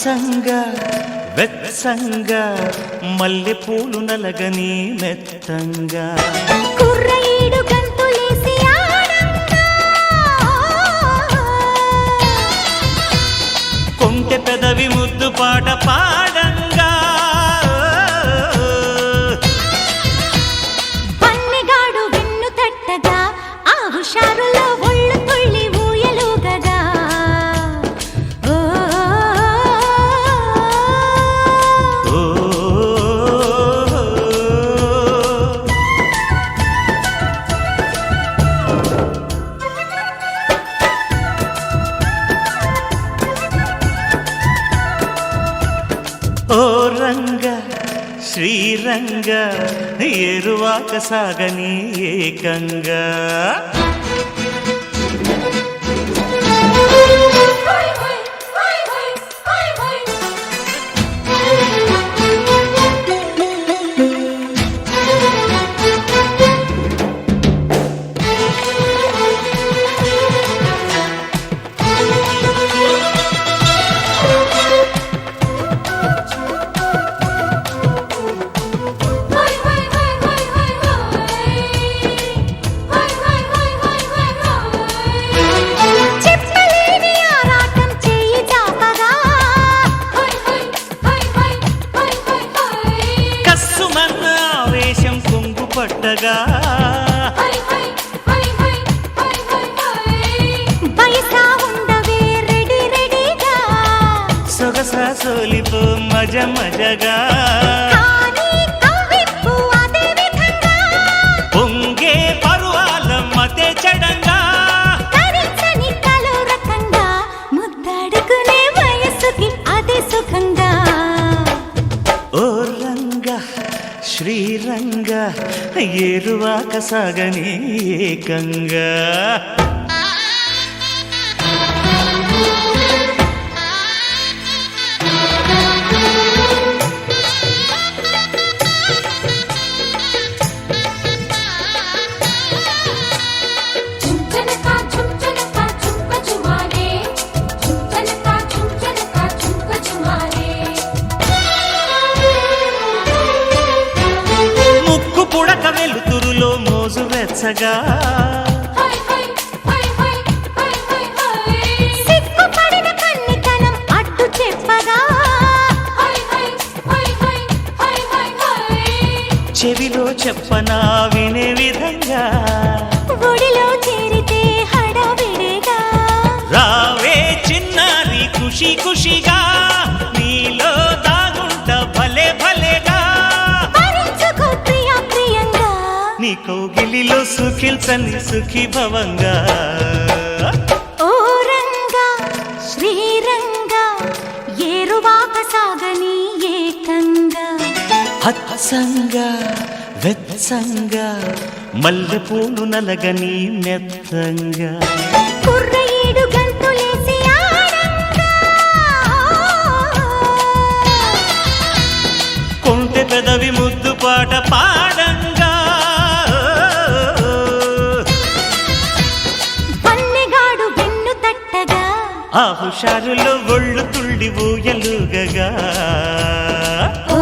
అచ్చంగా వెచ్చంగా మల్లె పూలు నలగని మెత్తంగా కుర్రయీడు గంతులేసి ఆడంగా కొంటె పెదవి ముద్దు పాట పాడంగా పన్నెగాడు వెన్ను తట్టగా ఆ హుషారులో ఒళ్ళు తుళ్ళి ఊయలుగగా ఓ రంగ శ్రీరంగ ఏరువాక సాగని ఏకంగా చెప్పలేని ఆరాటం చేయి చాపగా కస్సుమన్న ఆవేశం కొంగు పట్టగా బయసా ఉండవే రెడీ రెడీగా సొగసా సోలిపో మజ మజగా కానీ కవ్వింపు అదే విధంగా పొంగే పరువాల మతే చెడంగా తరించని కలో రకంగా ముద్దాడుకునే వయసుకి అదే సుఖంగా ఓ రంగ శ్రీరంగ ఏరువాక సాగని ఏకంగా చుంచనకా చుంచనకా చుంక చుమారే చుంచనకా చుంచనకా చుంక చుమారే ముక్కు పుడక వెలుతురులో మోజు వెచ్చగా హై హై హై హై హై హై హై సిగ్గుపడిన కన్నితనం అడ్డు చెప్పగా హై హై హై హై హై హై హై చెవిలో చెప్పనా వినే విధంగా ఒడిలో చేరితే హడావిడిగా రావే చిన్నారి ఖుషి ఖుషిగా నీలో దాగుంట భలే భలేగా భరించుకో ప్రియా ప్రియంగా నీ కౌగిలిలో సుఖిల్చని సుఖీ భవంగా ఓ రంగా శ్రీరంగా ఏరువాక సాగని ఏకంగా అచ్చంగా వెచ్చంగా మల్లె పూలు నలగని మెత్తంగా కుర్రయీడు గంతులేసి ఆడంగా కొంటె పెదవి ముద్దు పాట పాడంగా పన్నెగాడు వెన్ను తట్టగా ఆ హుషారులో ఒళ్ళు తుళ్ళి ఊయలుగగా ఓ